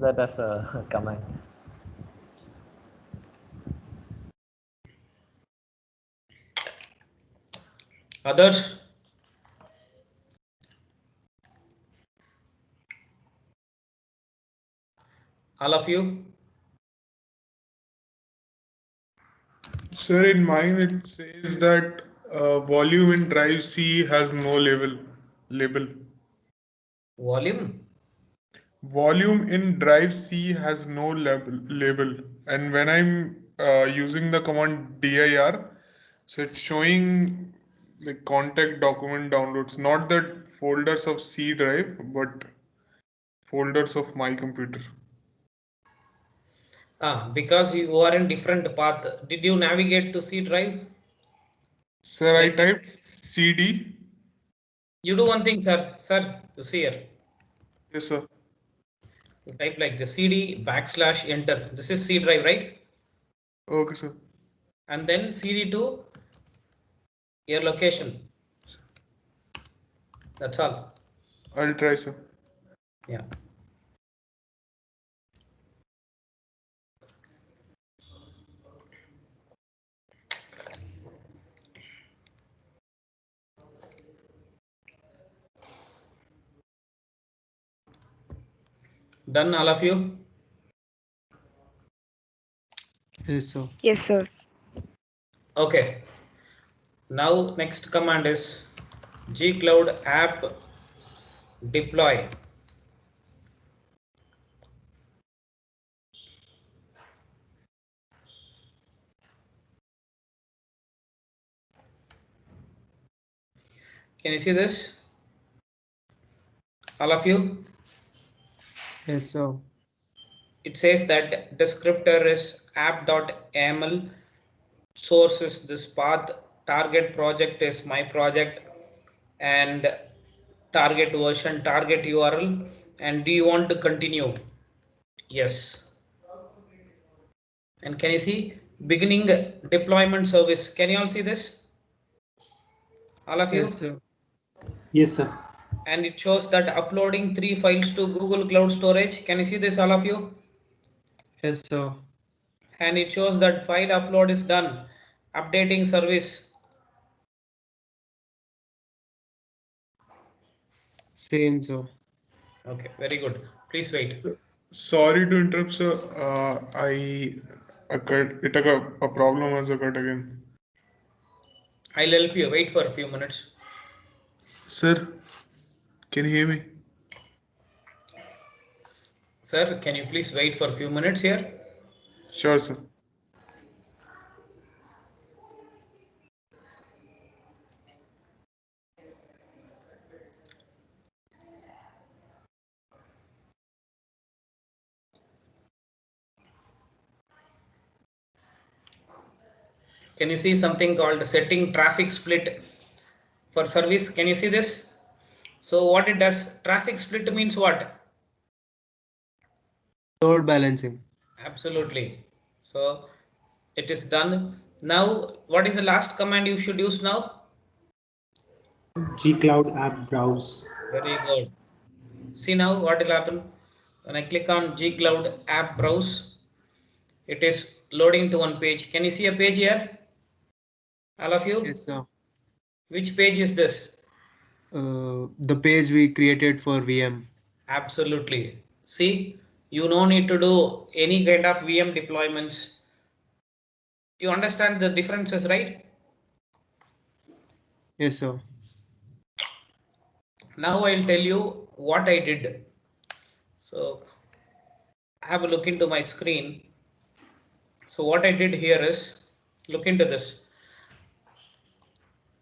that as a command. Others? All of you? Sir, in mine it says that volume in drive C has no label. Volume? Volume in drive C has no label. And when I'm using the command dir, so it's showing like contact document downloads, not that folders of C drive, but folders of my computer. Because you are in different path. Did you navigate to C drive? Sir, Like I typed CD. You do one thing, sir. Sir, you see here. Yes, sir. You type like the CD / enter. This is C drive, right? Okay, sir. And then CD to your location. That's all. I'll try, sir. Yeah. Done, all of you? Yes, sir. Yes, sir. Okay. Now next command is gcloud app deploy. Can you see this? All of you? Yes, sir. It says that descriptor is app.aml, source is this path, target project is my project, and target version, target URL. And do you want to continue? Yes. And can you see beginning deployment service? Can you all see this? All of you? Yes, sir. Yes, sir. And it shows that uploading 3 files to Google Cloud Storage. Can you see this, all of you? Yes, sir. And it shows that file upload is done. Updating service. Same, sir. Okay, very good. Please wait. Sorry to interrupt, sir. A problem has occurred again. I'll help you. Wait for a few minutes. Sir, can you hear me? Sir, can you please wait for a few minutes here? Sure, sir. Can you see something called setting traffic split for service? Can you see this? So what it does, traffic split means what? Load balancing. Absolutely. So it is done. Now, what is the last command you should use now? gcloud app browse. Very good. See now what will happen when I click on gcloud app browse. It is loading to one page. Can you see a page here? All of you? Yes, sir. Which page is this? The page we created for VM. Absolutely. See, you no need to do any kind of VM deployments. You understand the differences, right? Yes, sir. Now I'll tell you what I did. So have a look into my screen. So what I did here is, look into this.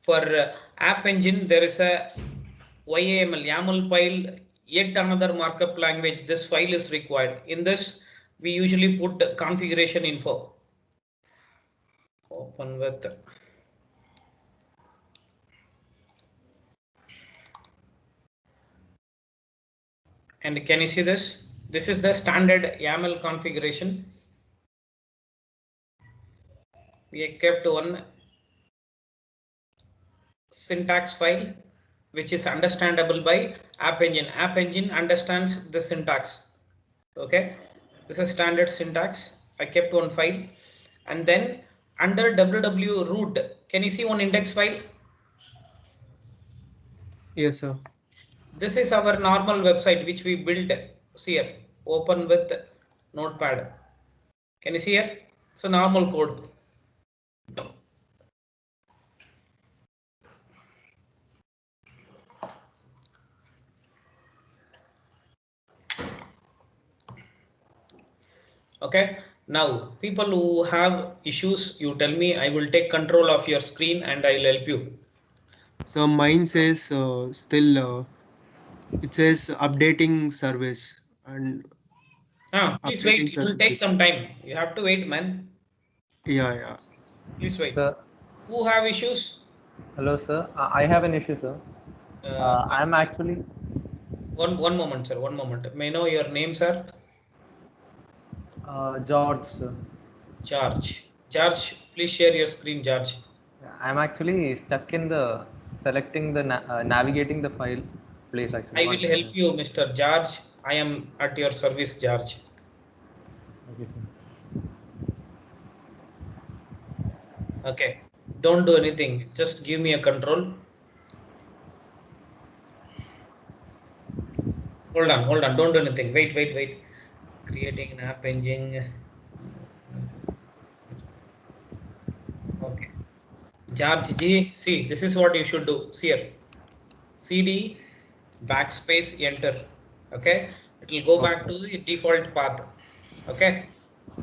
For App Engine, there is a YAML file, yet another markup language. This file is required. In this, we usually put configuration info. Open with. And can you see this? This is the standard YAML configuration. We kept one syntax file which is understandable by App Engine. App Engine understands the syntax. Okay, this is standard syntax. I kept one file, and then under www root, can you see one index file? Yes, sir. This is our normal website which we built. See here, open with notepad. Can you see here? It's a normal code. Okay, now people who have issues, you tell me, I will take control of your screen and I'll help you. So mine says still it says updating service and Please wait, updating it will service. take some time. You have to wait, man. Yeah, yeah. Please wait. Sir, Who have issues? hello, sir. I have an issue, sir. I'm actually One moment, sir. One moment. May I know your name, sir? George, sir. George. George, please share your screen, George. I'm actually stuck in the selecting the navigating the file place. Actually, I one will help second. you, Mr. George. I am at your service, George. Okay, sir. Okay. Don't do anything. Just give me a control. Hold on. Don't do anything. Wait. Creating an app engine. Okay. George G, see, this is what you should do. See here. CD backspace enter. Okay. It will go back to the default path. Okay.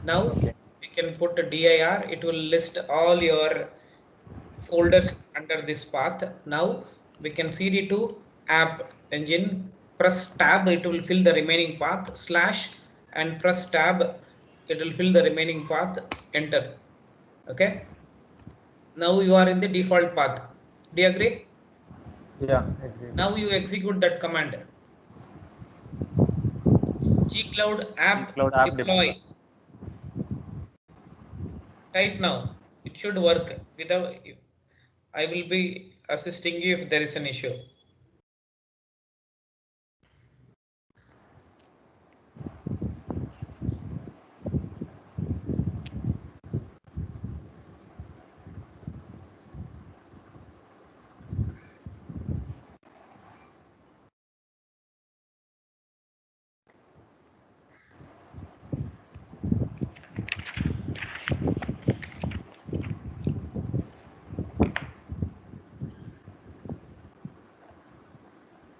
Now Okay. we can put a dir. It will list all your folders under this path. Now we can cd to app engine, press tab, it will fill the remaining path, slash, and press tab, it will fill the remaining path, enter. Okay, now you are in the default path. Do you agree? Yeah, agree. Now you execute that command, gcloud app Cloud app deploy. Type now, it should work. Without, I will be assisting you if there is an issue.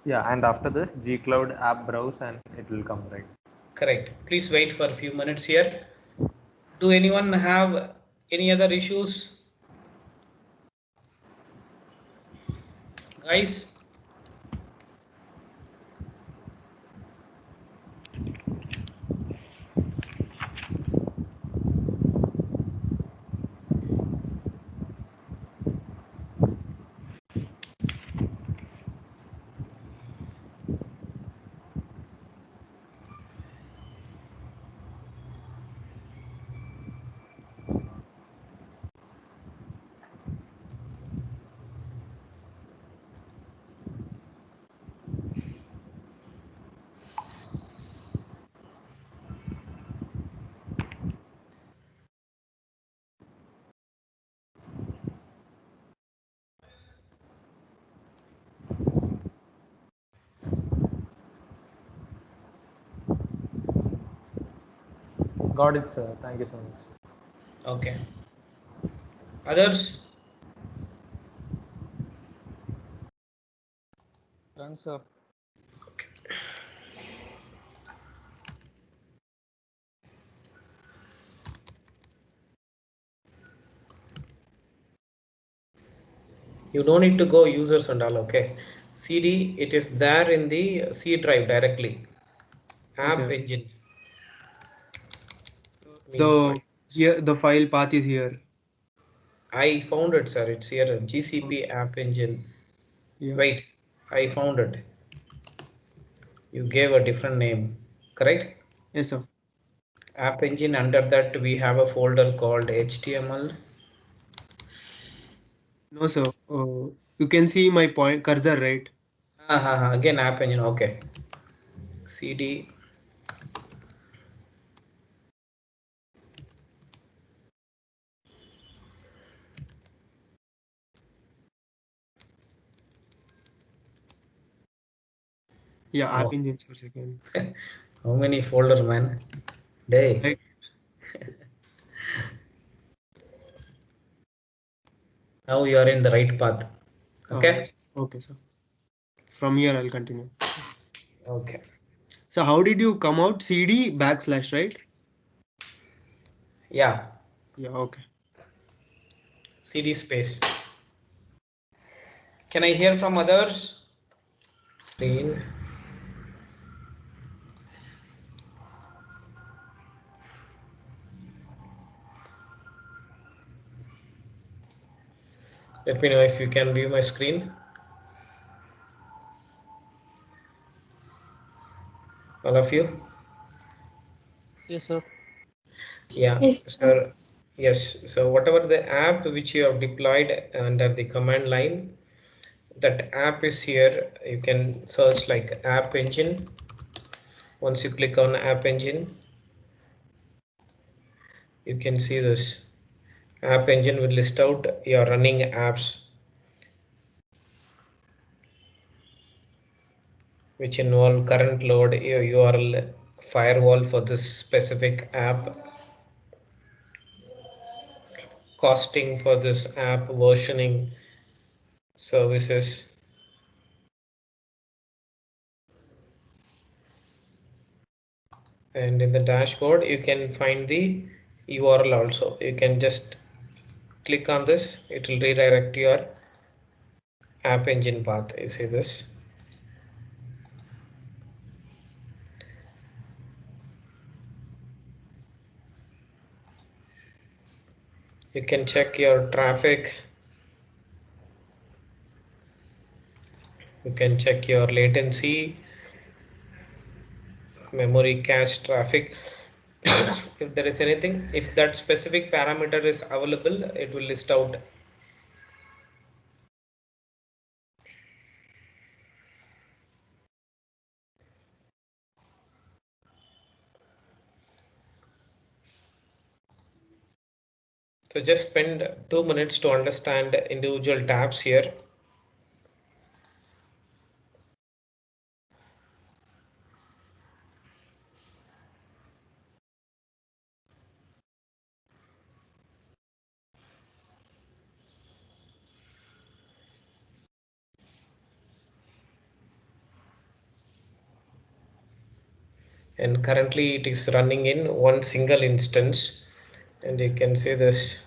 Yeah, and after this, gcloud app browse and it will come, right? Correct. Please wait for a few minutes here. Do anyone have any other issues? Guys, Got it, sir. Thank you so much. okay. Others? Done, sir. You don't need to go users and all, okay. CD, it is there in the C drive directly. App Okay. engine. The here the file path is here. I found it, sir. It's here, GCP app engine. Yeah. Wait, I found it. You gave a different name, correct? Yes, sir. App engine, under that we have a folder called HTML. No, sir. You can see my point cursor, right? Again app engine, okay. CD Yeah, Oh. App Engine source again. How many folder, man? Day. Right. Now you are in the right path. Okay. Okay, sir. From here, I'll continue. Okay. So how did you come out? CD backslash, right? Yeah. Yeah, okay. CD space. Can I hear from others? Clean. Let me know if you can view my screen. All of you? Yes, sir. Yeah, Yes, sir. Yes. So whatever the app which you have deployed under the command line, that app is here. You can search like App Engine. Once you click on App Engine, you can see this. App Engine will list out your running apps which involve current load, your URL, firewall for this specific app, costing for this app, versioning, services. And in the dashboard you can find the URL also. You can just click on this, it will redirect your App Engine path. You see this? You can check your traffic, you can check your latency, memory cache traffic. If there is anything, if that specific parameter is available, it will list out. So just spend 2 minutes to understand individual tabs here. And currently it is running in one single instance, and you can see this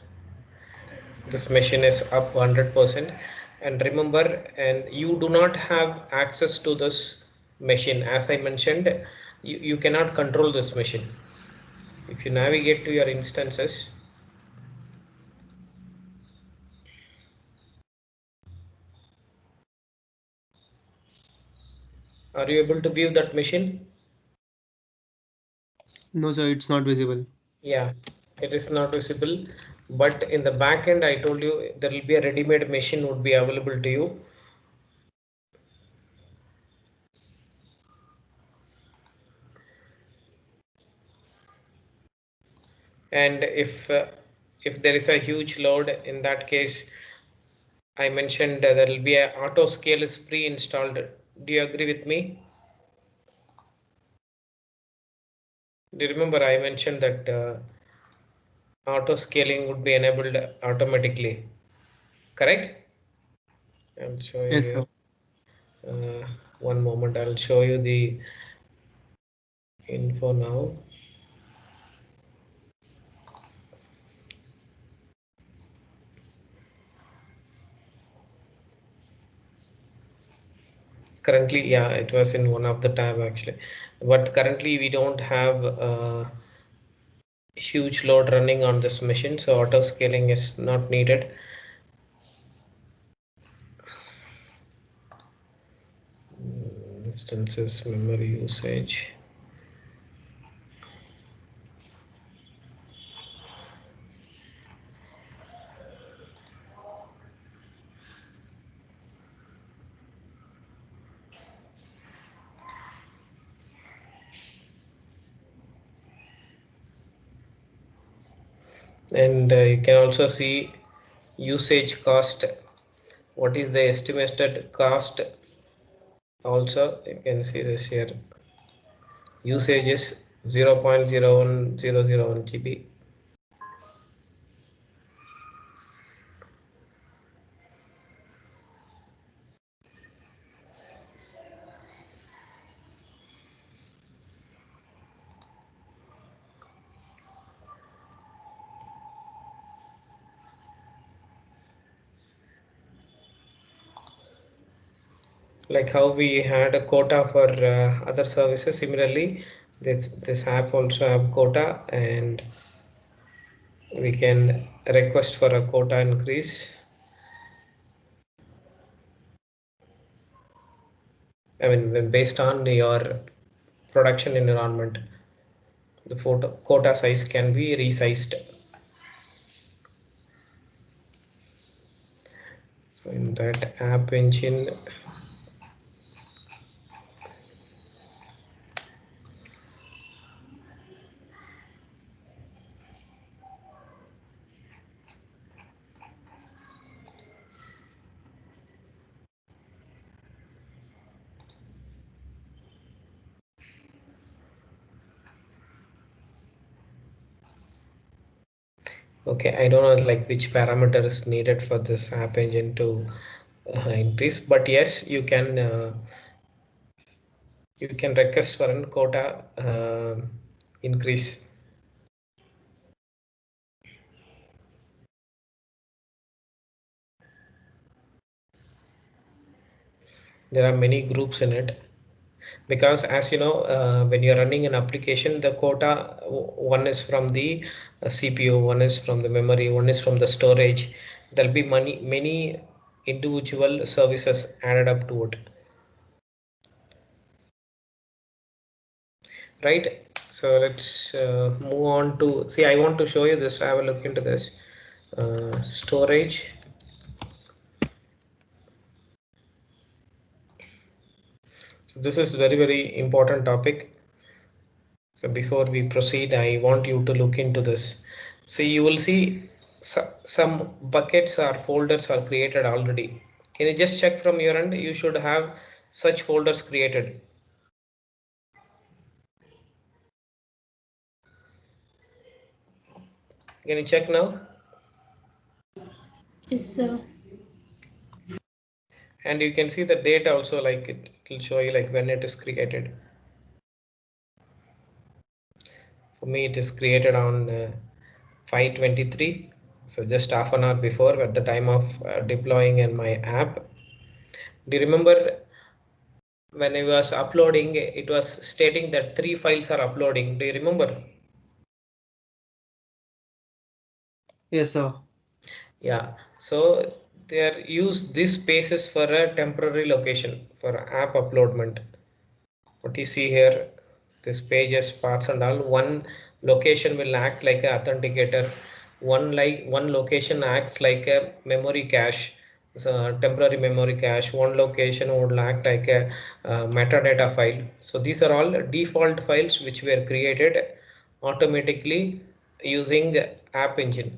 machine is up 100%. And remember, and you do not have access to this machine. As I mentioned, you cannot control this machine. If you navigate to your instances, are you able to view that machine? No, sir, it's not visible. Yeah, it is not visible, but in the back end I told you there will be a ready-made machine would be available to you. And if there is a huge load, in that case I mentioned there will be a auto scale is pre-installed. Do you agree with me? Do you remember I mentioned that auto scaling would be enabled automatically, correct? I'll show you Yes, here. sir. One moment, I'll show you the info now. Currently, yeah, it was in one of the tab actually, but currently we don't have huge load running on this machine, so auto scaling is not needed. Instances, memory usage. And you can also see usage cost. What is the estimated cost Also, you can see this here. Usage is 0.01001 GB. Like how we had a quota for other services, similarly this app also have quota, and we can request for a quota increase. I mean, based on your production environment, the quota size can be resized. So in that App Engine, okay, I don't know like which parameter is needed for this App Engine to increase, but yes, you can request for a quota increase. There are many groups in it, because as you know, when you're running an application, the quota, one is from the CPU, one is from the memory, one is from the storage. There'll be many individual services added up to it, right? So let's move on to see. I want to show you this. Have a look into this storage. So this is very important topic. So before we proceed, I want you to look into this. So you will see some buckets or folders are created already. Can you just check from your end? You should have such folders created. Can you check now? Yes, sir. And you can see the date also, like it will show you like when it is created. For me, it is created on 5/23. So just half an hour before, at the time of deploying in my app. Do you remember when I was uploading, it was stating that 3 files are uploading? Do you remember? Yes, sir. Yeah, so they are use these spaces for a temporary location for app uploadment. What you see here, this pages, paths and all, one location will act like a authenticator. One location acts like a memory cache, so temporary memory cache. One location would act like a metadata file. So these are all default files which were created automatically using App Engine.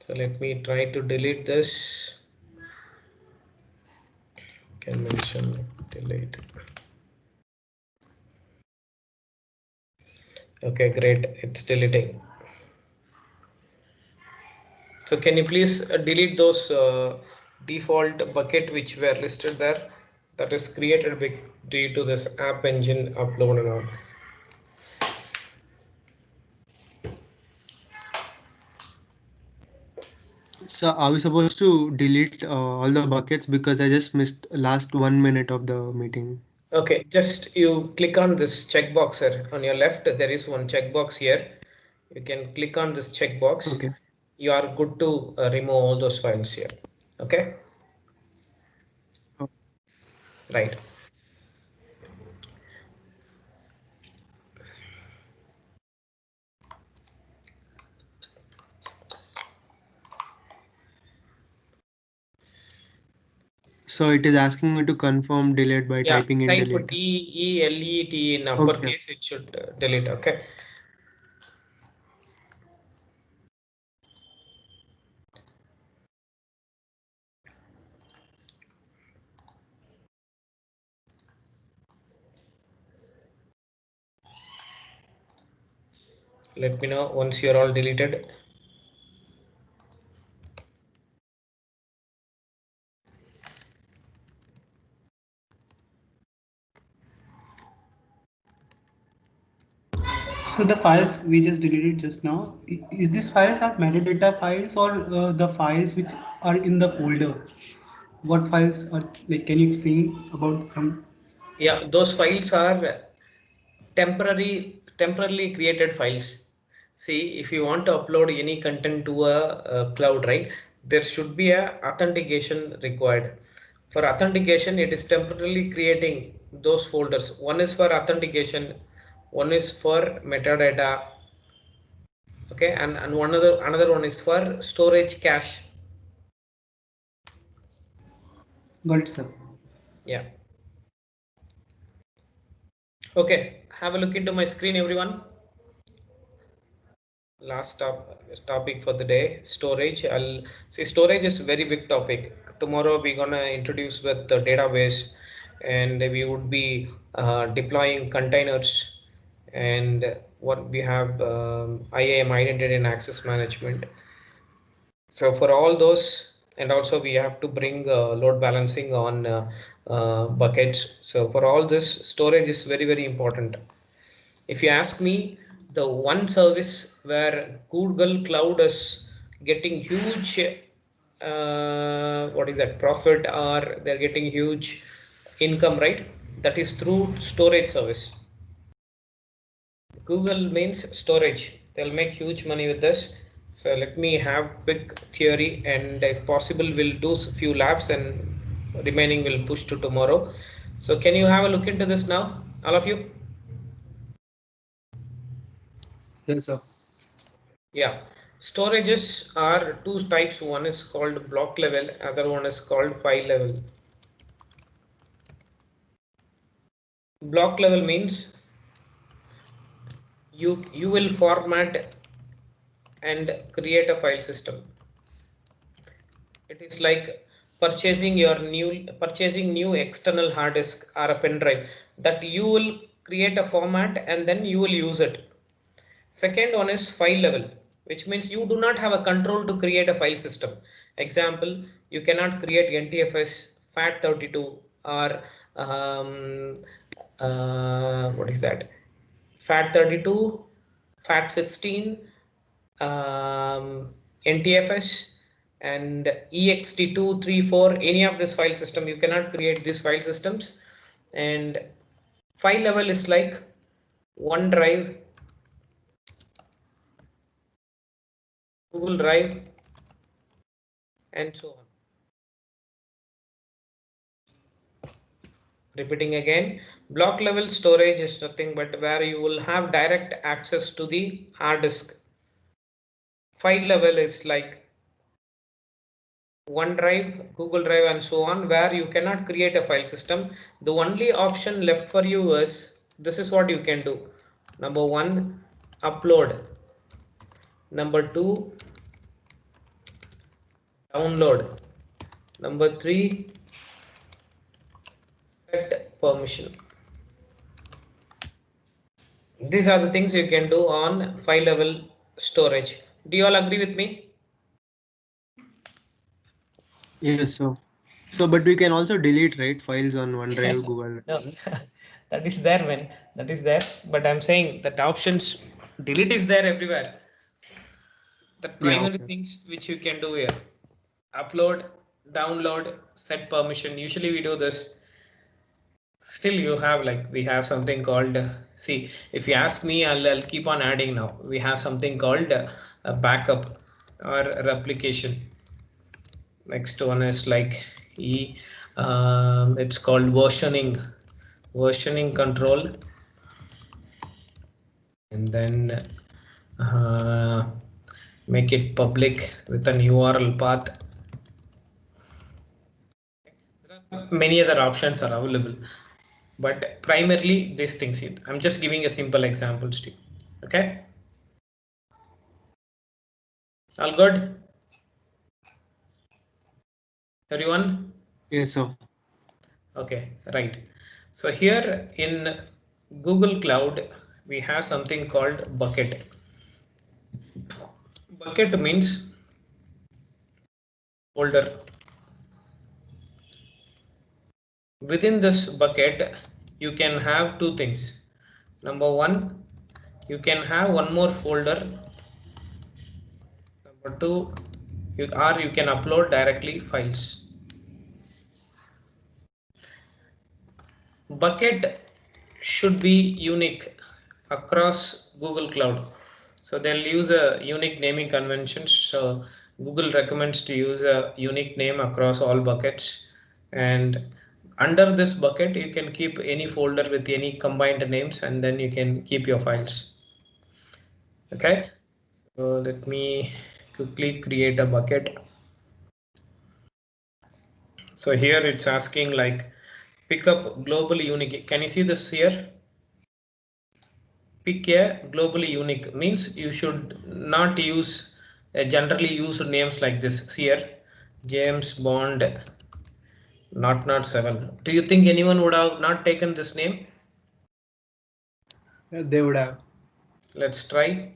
So let me try to delete this. Can mention delete. Okay, great. It's deleting. So can you please delete those default bucket which were listed there, that is created due to this App Engine upload and all. So are we supposed to delete all the buckets, because I just missed last 1 minute of the meeting? Okay, just you click on this checkbox here on your left. There is one checkbox here. You can click on this checkbox. Okay. You are good to remove all those files here. Okay, Oh, right. so it is asking me to confirm delete by Yeah, typing in type delete. DELET in Okay. uppercase. It should delete. Okay. Let me know once you're all deleted. So the files we just deleted just now, is these files are metadata files or the files which are in the folder? What files are like? Can you explain about some? Yeah, those files are temporarily created files. See, if you want to upload any content to a cloud, right, there should be a authentication required. For authentication, it is temporarily creating those folders. One is for authentication, one is for metadata, okay, and another one is for storage cache. Got it, sir. Yeah. Okay, have a look into my screen, everyone. Last topic for the day, storage. I'll see, storage is a very big topic. Tomorrow we're gonna introduce with the database, and we would be deploying containers, and what we have IAM, identity and access management. So for all those, and also we have to bring load balancing on buckets. So for all this, storage is very important. If you ask me, the one service where Google Cloud is getting huge what is that, profit, or they're getting huge income, right? That is through storage service. Google means storage. They'll make huge money with this. So let me have quick theory, and if possible we'll do few labs, and remaining will push to tomorrow. So can you have a look into this now, all of you? Yes, sir. Yeah, storages are two types. One is called block level, other one is called file level. Block level means you will format and create a file system. It is like purchasing new external hard disk or a pen drive, that you will create a format and then you will use it. Second one is file level, which means you do not have a control to create a file system. Example, you cannot create NTFS, FAT32, or what is that? FAT32, FAT16, NTFS, and ext234. Any of this file system, you cannot create these file systems. And file level is like OneDrive, Google Drive, and so on. Repeating again, block level storage is nothing but where you will have direct access to the hard disk. File level is like OneDrive, Google Drive, and so on, where you cannot create a file system. The only option left for you is, this is what you can do. Number one, upload. Number two, download. Number three, set permission. These are the things you can do on file level storage. Do you all agree with me? Yes, sir. So, but we can also delete, right, files on OneDrive, Google. No, that is there, man. That is there. But I'm saying that options, delete is there everywhere. The Yeah, primary okay. things which you can do here: upload, download, set permission. Usually we do this. Still, you have, like, we have something called see, if you ask me, I'll keep on adding now. We have something called a backup or replication. Next one is like it's called versioning control, and then make it public with an URL path. There are many other options are available, but primarily these things. I'm just giving a simple example, Steve. Okay, all good, everyone? Yes, sir. Okay, right. So here in Google Cloud, we have something called bucket. Bucket means folder. Within this bucket, you can have two things. Number one, you can have one more folder. Number two, you can upload directly files. Bucket should be unique across Google Cloud. So they'll use a unique naming convention. So Google recommends to use a unique name across all buckets. And under this bucket, you can keep any folder with any combined names, and then you can keep your files. Okay, so let me quickly create a bucket. So here it's asking like pick up globally unique. Can you see this here? Pick a globally unique means you should not use generally used names like this here. James Bond 007. Do you think anyone would have not taken this name? They would have. Let's try.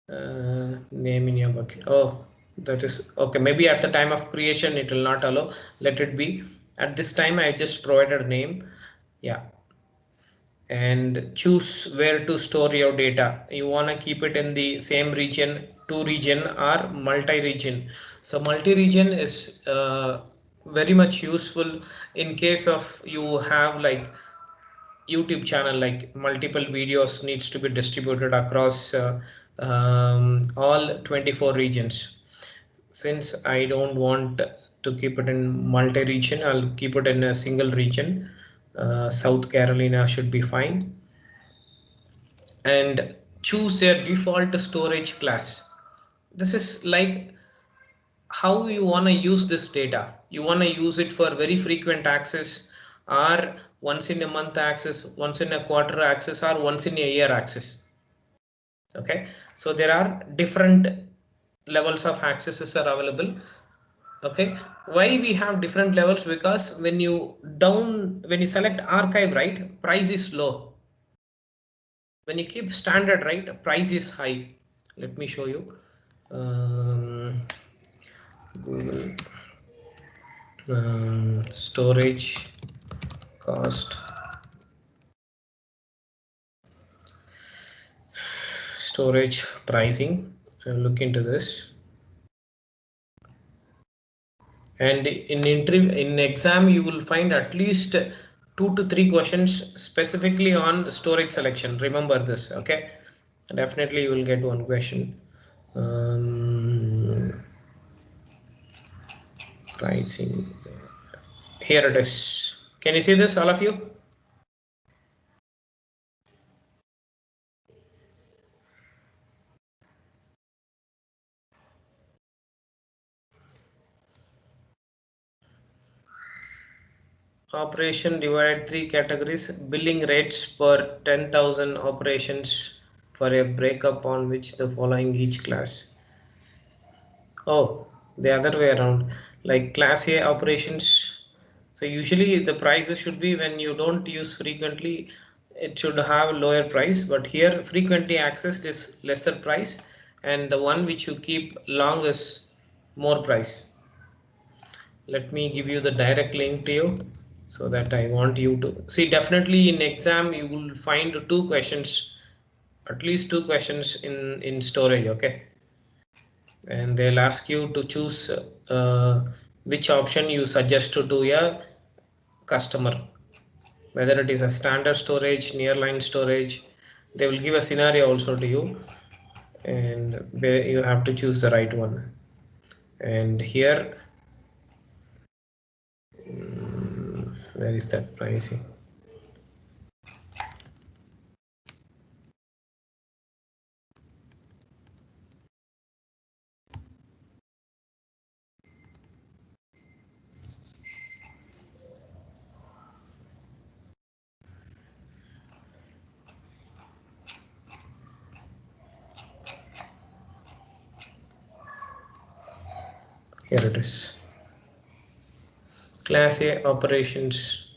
Name in your bucket. Oh, that is okay. Maybe at the time of creation it will not allow. Let it be. At this time I just provided name. Yeah. And choose where to store your data. You want to keep it in the same region, two region, or multi-region. So multi-region is very much useful in case of you have like YouTube channel, like multiple videos needs to be distributed across all 24 regions. Since I don't want to keep it in multi-region, I'll keep it in a single region. South Carolina should be fine. And choose a default storage class. This is like how you want to use this data. You want to use it for very frequent access, or once in a month access, once in a quarter access, or once in a year access. Okay, so there are different levels of accesses are available. Okay, why we have different levels? Because when you select archive, right, price is low. When you keep standard, right, price is high. Let me show you. Google storage cost, storage pricing. I'll look into this. And in exam you will find at least 2 to 3 questions specifically on storage selection. Remember this. Okay, definitely you will get one question. Pricing, here it is. Can you see this, all of you? Operation divided 3 categories. Billing rates per 10,000 operations for a breakup on which the following each class. Oh, the other way around, like class A operations. So usually the prices should be, when you don't use frequently, it should have lower price, but here frequently accessed is lesser price, and the one which you keep long is more price. Let me give you the direct link to you, so that I want you to see. Definitely in exam you will find two questions, at least two questions in storage. Okay, and they'll ask you to choose which option you suggest to do a customer, whether it is a standard storage, nearline storage. They will give a scenario also to you, and where you have to choose the right one. And here where is that pricing? Here it is. Class A operations.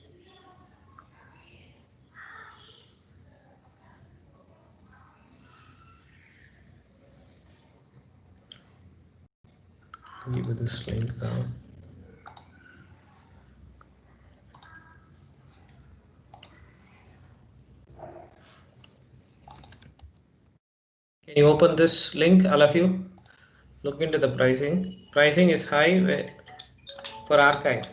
Give this link now. Can you open this link, all of you? Look into the pricing. Pricing is high for archive.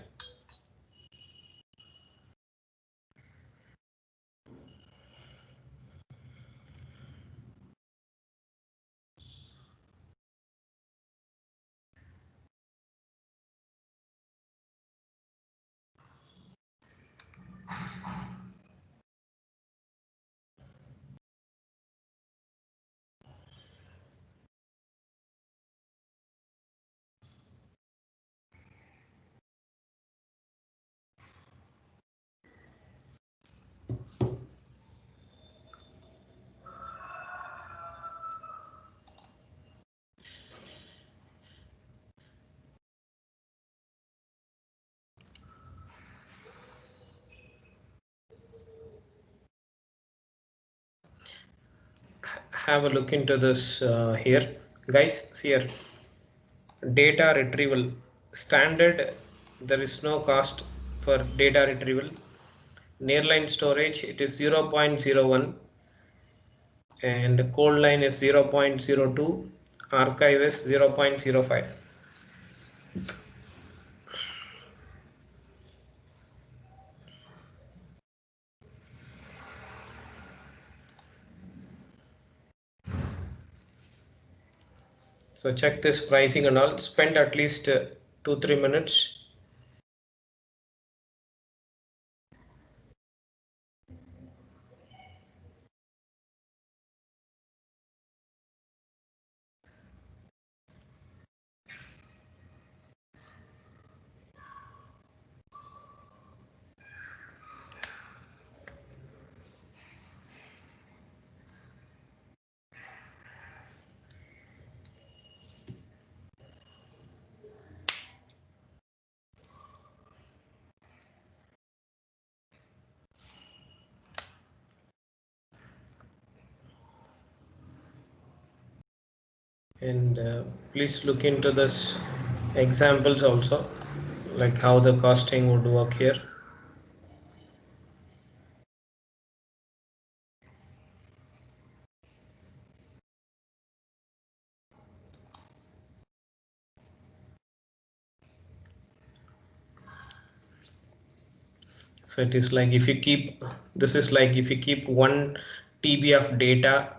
Have a look into this here, guys. See here, data retrieval standard. There is no cost for data retrieval. Nearline storage, it is 0.01, and cold line is 0.02, archive is 0.05. So check this pricing and all. Spend at least 2-3 minutes. And please look into this examples also, like how the costing would work here. So it is like if you keep, this is like if you keep 1 TB of data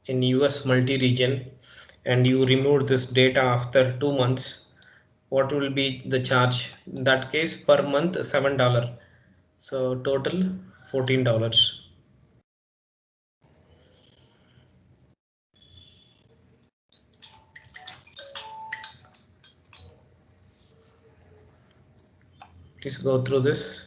in US multi-region and you remove this data after 2 months, what will be the charge? In that case, per month $7. So total $14. Please go through this.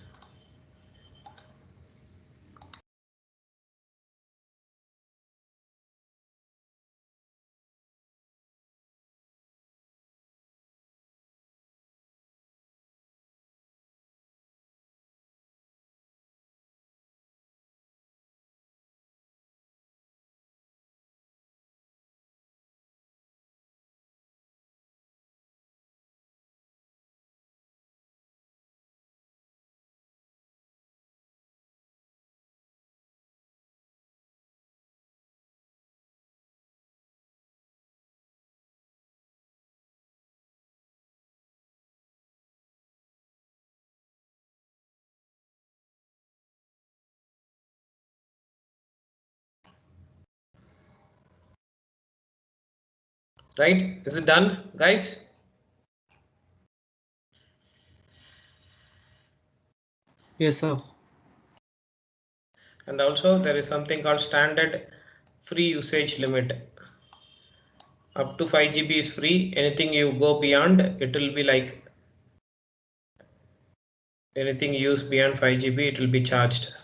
Right? Is it done, guys? Yes, sir. And also there is something called standard free usage limit. Up to 5 GB is free. Anything you go beyond, it will be like anything used beyond 5 GB, it will be charged.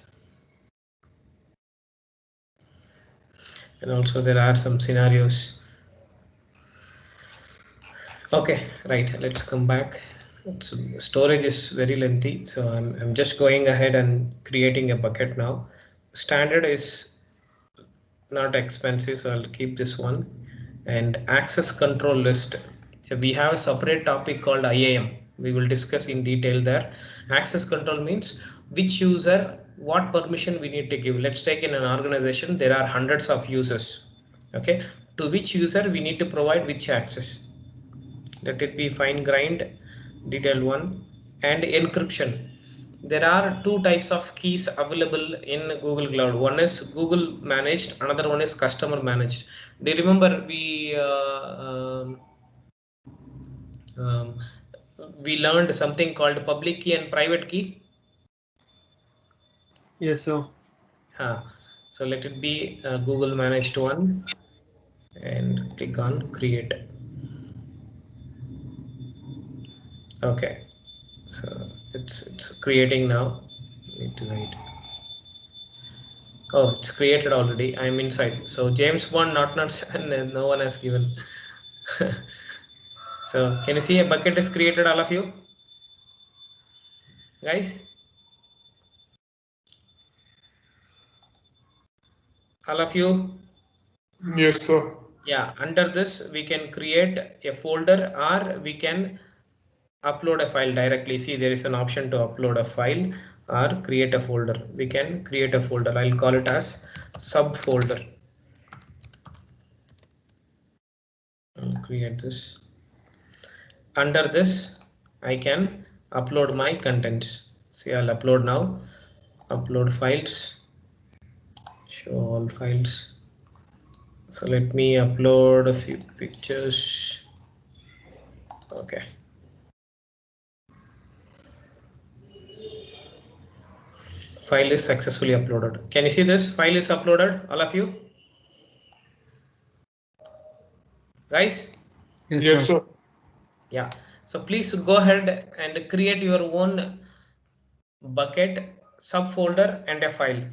And also there are some scenarios. Okay, right, let's come back. Storage is very lengthy, so I'm just going ahead and creating a bucket now. Standard is not expensive, so I'll keep this one. And access control list, So we have a separate topic called IAM. We will discuss in detail there. Access control means which user, what permission we need to give. Let's take in an organization, there are hundreds of users. Okay, to which user we need to provide which access. Let it be fine grained, detailed one. And encryption. There are two types of keys available in Google Cloud. One is Google managed, another one is customer managed. Do you remember we learned something called public key and private key? Yes, sir. So let it be Google managed one and click on create. Okay, so it's creating now. Need to wait. Oh, it's created already. I'm inside. So James Bond not 7, no one has given. So can you see a bucket is created, all of you guys? All of you? Yes, sir. Yeah, under this we can create a folder or we can upload a file directly. See, there is an option to upload a file or create a folder. We can create a folder. I'll call it as subfolder. I'll create this. Under this I can upload my contents. See, I'll upload now. Upload files, show all files. So let me upload a few pictures. Okay, file is successfully uploaded. Can you see this file is uploaded, all of you guys? Yes, sir. Yeah, so please go ahead and create your own bucket, subfolder and a file.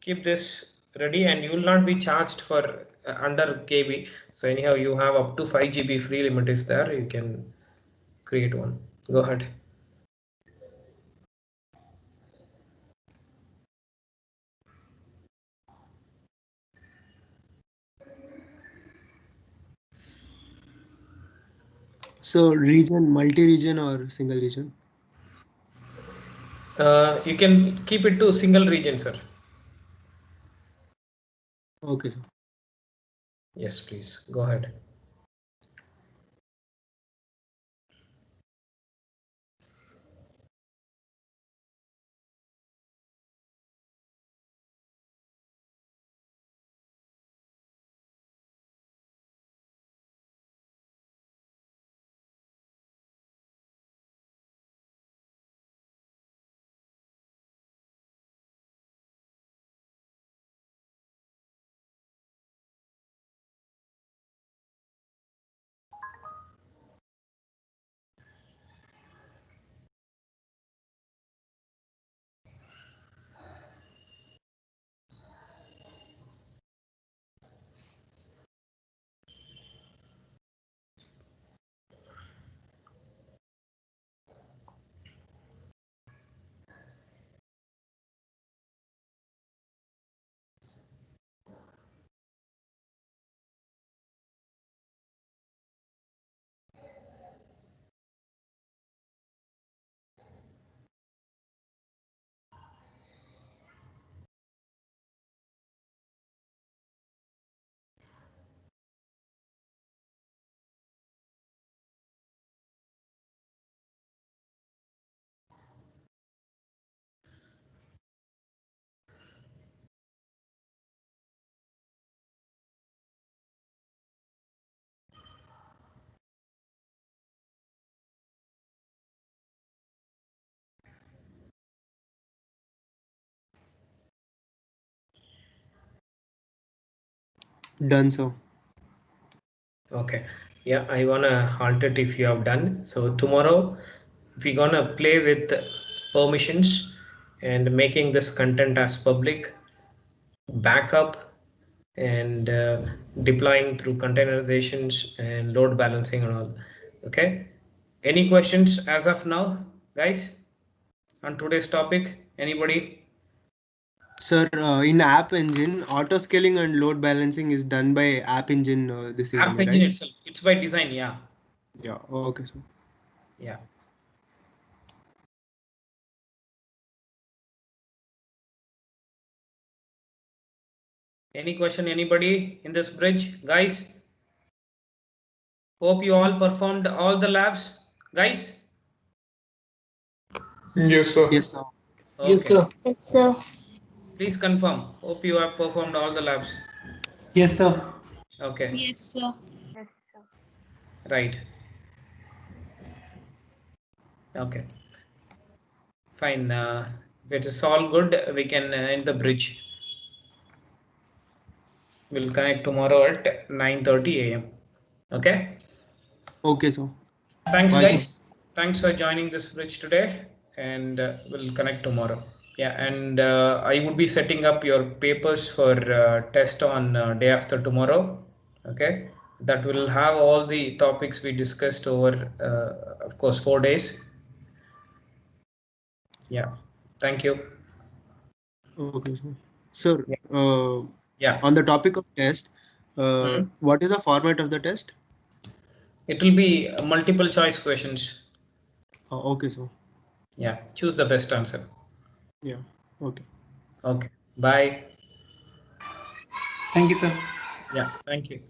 Keep this ready and you will not be charged for under KB. So anyhow, you have up to 5 GB free limit is there. You can create one. Go ahead. So region, multi-region or single region? You can keep it to single region, sir. Okay, sir. Yes, please go ahead. Done, sir. Okay, yeah, I wanna halt it if you have done. So tomorrow we're gonna play with permissions and making this content as public, backup and deploying through containerizations and load balancing and all. Okay, any questions as of now, guys, on today's topic? Anybody? Sir, in App Engine, auto scaling and load balancing is done by App Engine this App CME, Engine right? itself. It's by design. Yeah. Yeah. Okay, sir. Yeah. Any question, anybody in this bridge, guys? Hope you all performed all the labs, guys. Yes, sir. Yes, sir. Okay. Yes, sir. Yes, sir. Please confirm. Hope you have performed all the labs. Yes, sir. Okay. Yes, sir. Yes, sir. Right. Okay. Fine. If it is all good, we can end the bridge. We'll connect tomorrow at 9:30 a.m. Okay. Okay, sir. Thanks, Bye, guys. sir. Thanks for joining this bridge today, and we'll connect tomorrow. Yeah, and I would be setting up your papers for test on day after tomorrow. Okay, that will have all the topics we discussed over, of course, 4 days. Yeah, thank you. Okay, sir. Sir, Yeah. Yeah, on the topic of test, what is the format of the test? it will be multiple choice questions. Okay, sir. Yeah, choose the best answer. Yeah. Okay. Okay, bye. Thank you, sir. Yeah, thank you.